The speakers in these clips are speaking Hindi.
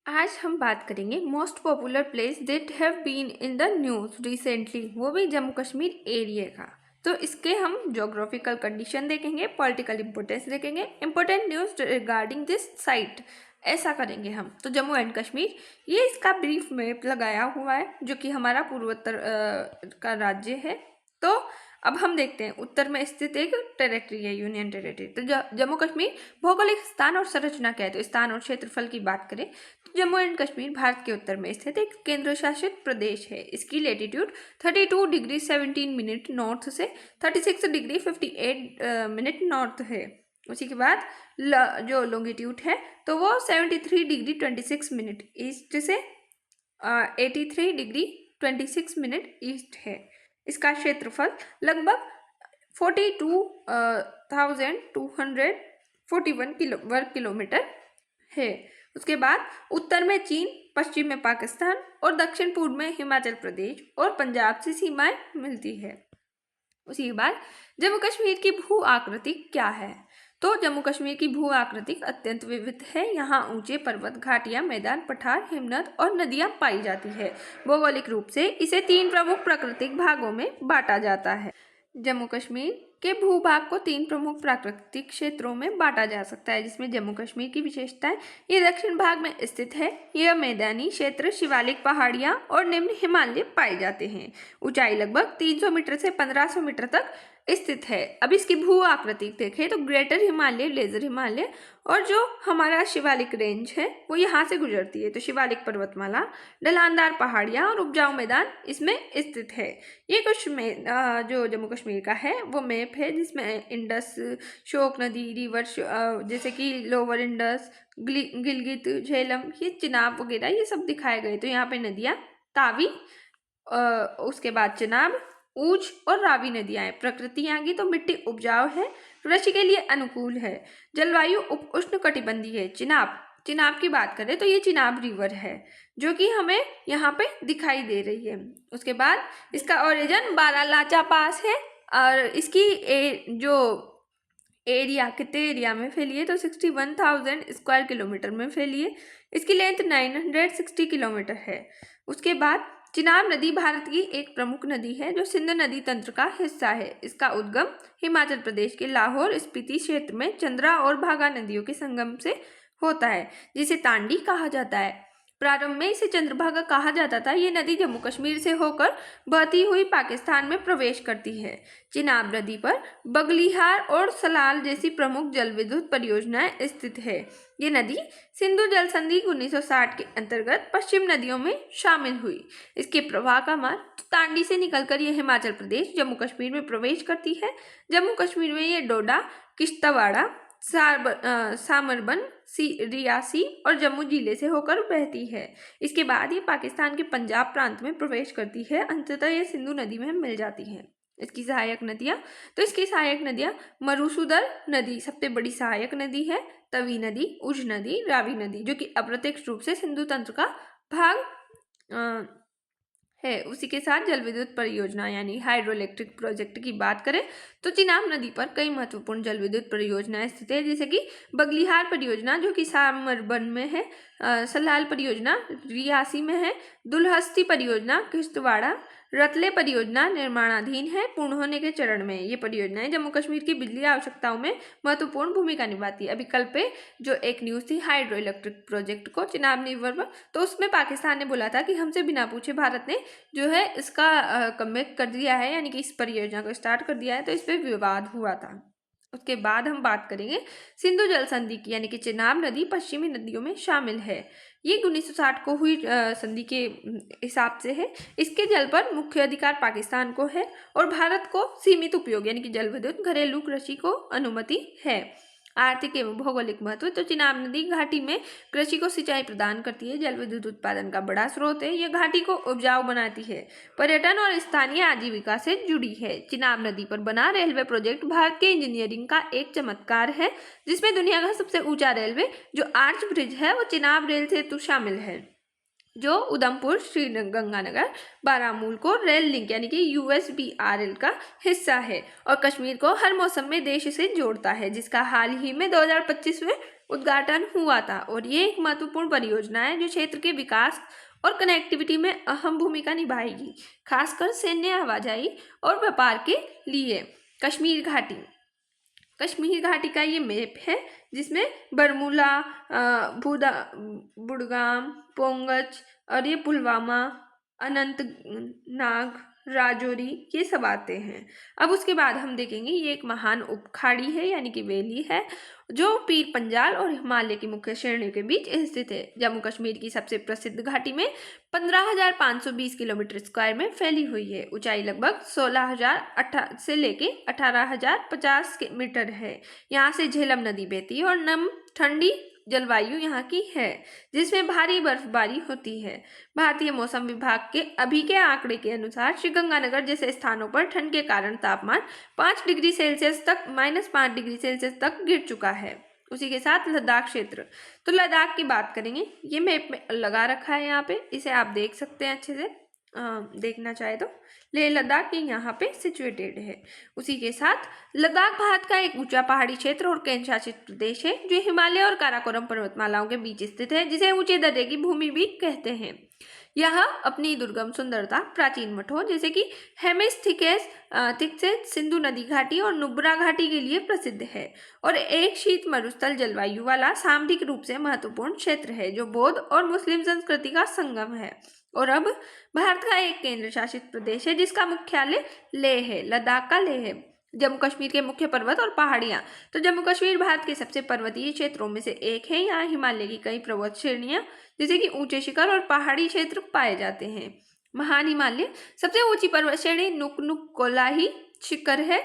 आज हम बात करेंगे most popular place that have been in the news recently, वो भी जम्मू कश्मीर एरिया का। तो इसके हम ज्योग्राफिकल कंडीशन देखेंगे, पॉलिटिकल इंपोर्टेंस देखेंगे, important news regarding this site, ऐसा करेंगे हम। तो जम्मू एंड कश्मीर, ये इसका ब्रीफ मैप लगाया हुआ है जो कि हमारा पूर्वोत्तर का राज्य है। तो अब हम देखते हैं, उत्तर में स्थित एक टेरिटरी है, यूनियन टेरिटरी। तो जम्मू कश्मीर भौगोलिक स्थान और संरचना क्या है, तो स्थान और क्षेत्रफल की बात करें तो जम्मू एंड कश्मीर भारत के उत्तर में स्थित एक केंद्र शासित प्रदेश है। इसकी लेटीट्यूड 32 डिग्री 17 मिनट नॉर्थ से 36 डिग्री 58 मिनट नॉर्थ है। उसी के बाद जो लॉन्गिट्यूड है तो वो 73 डिग्री 26 मिनट ईस्ट से 83 डिग्री 26 मिनट ईस्ट है। इसका क्षेत्रफल लगभग 42,241 वर्ग किलोमीटर है। उसके बाद उत्तर में चीन, पश्चिम में पाकिस्तान और दक्षिण पूर्व में हिमाचल प्रदेश और पंजाब से सीमाएं मिलती है। उसी के बाद जम्मू कश्मीर की भू आकृति क्या है, तो जम्मू कश्मीर की भू आकृति अत्यंत विविध है। यहाँ ऊंचे पर्वत, घाटियां, मैदान, पठार, हिमनद और नदियां पाई जाती है। भौगोलिक रूप से इसे 3 प्रमुख प्राकृतिक भागों में बांटा जाता है। जम्मू कश्मीर के भूभाग को 3 प्रमुख प्राकृतिक क्षेत्रों में बांटा जा सकता है, जिसमें जम्मू कश्मीर की विशेषताएं, ये दक्षिण भाग में स्थित है। यह मैदानी क्षेत्र, शिवालिक पहाड़ियां और निम्न हिमालय पाए जाते हैं। ऊंचाई लगभग 300 मीटर से 1500 मीटर तक स्थित है। अब इसकी भू आकृति देखें तो ग्रेटर हिमालय, लेजर हिमालय और जो हमारा शिवालिक रेंज है वो यहाँ से गुजरती है। तो शिवालिक पर्वतमाला, ढलानदार पहाड़ियाँ और उपजाऊ मैदान इसमें स्थित है। ये कुछ में जो जम्मू कश्मीर का है वो मैप है, जिसमें इंडस, शोक नदी, रिवर जैसे कि लोअर इंडस, गिलगित, झेलम, ये चिनाब वगैरह ये सब दिखाए गए। तो यहाँ पे नदियाँ तावी, उसके बाद चिनाब, ऊंच और रावी नदियां हैं। प्रकृति यहाँ की तो मिट्टी उपजाऊ है, कृषि के लिए अनुकूल है। जलवायु उप उष्ण कटिबंधीय है। चिनाब की बात करें तो ये चिनाब रिवर है जो कि हमें यहाँ पे दिखाई दे रही है। उसके बाद इसका ओरिजिन बारालाचा पास है और इसकी जो एरिया कितने एरिया में फैली है तो 61,000 स्क्वायर किलोमीटर में फैली है। इसकी लेंथ 960 किलोमीटर है। उसके बाद चिनाब नदी भारत की एक प्रमुख नदी है जो सिंध नदी तंत्र का हिस्सा है। इसका उद्गम हिमाचल प्रदेश के लाहौर स्पीति क्षेत्र में चंद्रा और भागा नदियों के संगम से होता है, जिसे तांडी कहा जाता है। प्रारंभ में इसे चंद्रभागा कहा जाता था। ये नदी जम्मू कश्मीर से होकर बहती हुई पाकिस्तान में प्रवेश करती है। चिनाब नदी पर बगलिहार और सलाल जैसी प्रमुख जल विद्युत परियोजनाएं स्थित है। ये नदी सिंधु जल संधि 1960 के अंतर्गत पश्चिम नदियों में शामिल हुई। इसके प्रवाह का मार्ग तांडी से निकलकर यह हिमाचल प्रदेश, जम्मू कश्मीर में प्रवेश करती है। जम्मू कश्मीर में ये डोडा, किश्तवाड़ा, सामरबन, रियासी और जम्मू जिले से होकर बहती है। इसके बाद ये पाकिस्तान के पंजाब प्रांत में प्रवेश करती है। अंततः ये सिंधु नदी में मिल जाती है। इसकी सहायक नदियाँ, तो इसकी सहायक नदियाँ मरुसुदर नदी सबसे बड़ी सहायक नदी है, तवी नदी, उज नदी, रावी नदी जो कि अप्रत्यक्ष रूप से सिंधु तंत्र का भाग है। उसी के साथ जल विद्युत परियोजना यानी हाइड्रो इलेक्ट्रिक प्रोजेक्ट की बात करें तो चिनाब नदी पर कई महत्वपूर्ण जल विद्युत परियोजनाएं स्थित है, जैसे कि बगलिहार परियोजना जो कि सामरबन में है, सलाल परियोजना रियासी में है, दुलहस्ती परियोजना किश्तवाड़ा, रतले परियोजना निर्माणाधीन है, पूर्ण होने के चरण में। ये परियोजनाएं जम्मू कश्मीर की बिजली आवश्यकताओं में महत्वपूर्ण भूमिका निभाती है। अभी कल पे जो एक न्यूज़ थी हाइड्रो इलेक्ट्रिक प्रोजेक्ट को चिनाब रिवर पर, तो उसमें पाकिस्तान ने बोला था कि हमसे बिना पूछे भारत ने जो है इसका कमिट कर दिया है, यानी कि इस परियोजना को स्टार्ट कर दिया है, तो इस पर विवाद हुआ था। उसके बाद हम बात करेंगे सिंधु जल संधि की, यानी कि चिनाब नदी पश्चिमी नदियों में शामिल है। ये 1960 को हुई संधि के हिसाब से है। इसके जल पर मुख्य अधिकार पाकिस्तान को है और भारत को सीमित उपयोग यानी कि जल विद्युत घरेलू कृषि को अनुमति है। आर्थिक एवं भौगोलिक महत्व, तो चिनाब नदी घाटी में कृषि को सिंचाई प्रदान करती है, जल विद्युत उत्पादन का बड़ा स्रोत है, यह घाटी को उपजाऊ बनाती है, पर्यटन और स्थानीय आजीविका से जुड़ी है। चिनाब नदी पर बना रेलवे प्रोजेक्ट भारत के इंजीनियरिंग का एक चमत्कार है, जिसमें दुनिया का सबसे ऊंचा रेलवे जो आर्च ब्रिज है वो चिनाब रेल सेतु शामिल है, जो उधमपुर, श्रीगंगानगर, बारामूल को रेल लिंक यानी कि USBRL का हिस्सा है और कश्मीर को हर मौसम में देश से जोड़ता है, जिसका हाल ही में 2025 में उद्घाटन हुआ था और ये एक महत्वपूर्ण परियोजना है जो क्षेत्र के विकास और कनेक्टिविटी में अहम भूमिका निभाएगी, खासकर सैन्य आवाजाही और व्यापार के लिए। कश्मीर घाटी, कश्मीर घाटी का ये मैप है जिसमें बरमूला, बुड़गाम, पोंगच और ये पुलवामा, अनंतनाग, राजौरी ये सब आते हैं। अब उसके बाद हम देखेंगे ये एक महान उपखाड़ी है यानी कि वैली है जो पीर पंजाल और हिमालय की मुख्य श्रेणियों के बीच स्थित है। जम्मू कश्मीर की सबसे प्रसिद्ध घाटी में 15,520 किलोमीटर स्क्वायर में फैली हुई है। ऊंचाई लगभग 16,000 से लेके 18,050 मीटर है। यहाँ से झेलम नदी बहती है और नम ठंडी जलवायु यहाँ की है जिसमें भारी बर्फबारी होती है। भारतीय मौसम विभाग के अभी के आंकड़े के अनुसार श्रीगंगानगर जैसे स्थानों पर ठंड के कारण तापमान 5 डिग्री सेल्सियस तक -5 डिग्री सेल्सियस तक गिर चुका है। उसी के साथ लद्दाख क्षेत्र, तो लद्दाख की बात करेंगे, ये मैप में लगा रखा है यहाँ पे, इसे आप देख सकते हैं अच्छे से, देखना चाहे तो। लेह लद्दाख यहाँ पे सिचुएटेड है। उसी के साथ लद्दाख भारत का एक ऊंचा पहाड़ी क्षेत्र और केंद्र शासित प्रदेश है जो हिमालय और काराकोरम पर्वतमालाओं के बीच स्थित है, जिसे ऊंचे दर्जे की भूमि भी कहते हैं। यह अपनी दुर्गम सुंदरता, प्राचीन मठों जैसे कि हेमिस थिक्सेस, सिंधु नदी घाटी और नुब्रा घाटी के लिए प्रसिद्ध है और एक शीत मरुस्थल जलवायु वाला सामरिक रूप से महत्वपूर्ण क्षेत्र है जो बौद्ध और मुस्लिम संस्कृति का संगम है और अब भारत का एक केंद्र शासित प्रदेश है जिसका मुख्यालय लेह है, लद्दाख का लेह है। जम्मू कश्मीर के मुख्य पर्वत और पहाड़ियाँ, तो जम्मू कश्मीर भारत के सबसे पर्वतीय क्षेत्रों में से एक है। यहाँ हिमालय की कई पर्वत श्रेणियाँ जैसे कि ऊंचे शिखर और पहाड़ी क्षेत्र पाए जाते हैं। महान हिमालय सबसे ऊंची पर्वत श्रेणी नुक कोलाही शिखर है,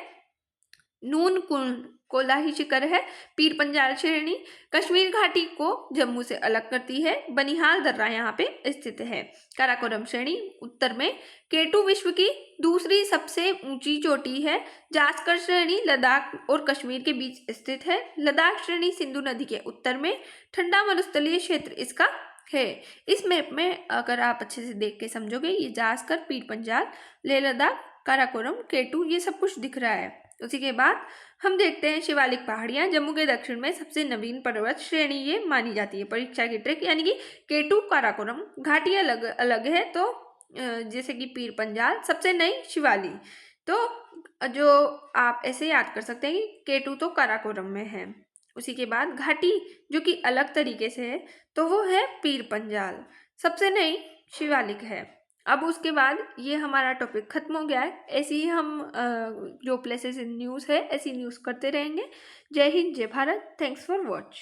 कोलाही शिखर है। पीर पंजाल श्रेणी कश्मीर घाटी को जम्मू से अलग करती है। बनिहाल दर्रा यहाँ पे स्थित है। काराकोरम श्रेणी उत्तर में केटू विश्व की दूसरी सबसे ऊंची चोटी है। जास्कर श्रेणी लद्दाख और कश्मीर के बीच स्थित है। लद्दाख श्रेणी सिंधु नदी के उत्तर में ठंडा मरुस्थलीय क्षेत्र इसका है। इस मैप में अगर आप अच्छे से देख के समझोगे, ये जास्कर, पीर पंजाल, लेह लद्दाख, काराकोरम, केटू ये सब कुछ दिख रहा है। उसी के बाद हम देखते हैं शिवालिक पहाड़ियाँ। जम्मू के दक्षिण में सबसे नवीन पर्वत श्रेणी ये मानी जाती है। परीक्षा की ट्रिक यानी कि केटू, काराकोरम घाटी अलग अलग है, तो जैसे कि पीर पंजाल सबसे नई शिवाली, तो जो आप ऐसे याद कर सकते हैं कि केटू तो काराकोरम में है। उसी के बाद घाटी जो कि अलग तरीके से है तो वो है पीर पंजाल, सबसे नई शिवालिक है। अब उसके बाद ये हमारा टॉपिक खत्म हो गया है। ऐसे ही हम जो प्लेसेस इन न्यूज़ है ऐसी न्यूज़ करते रहेंगे। जय हिंद, जय भारत। Thanks for watch.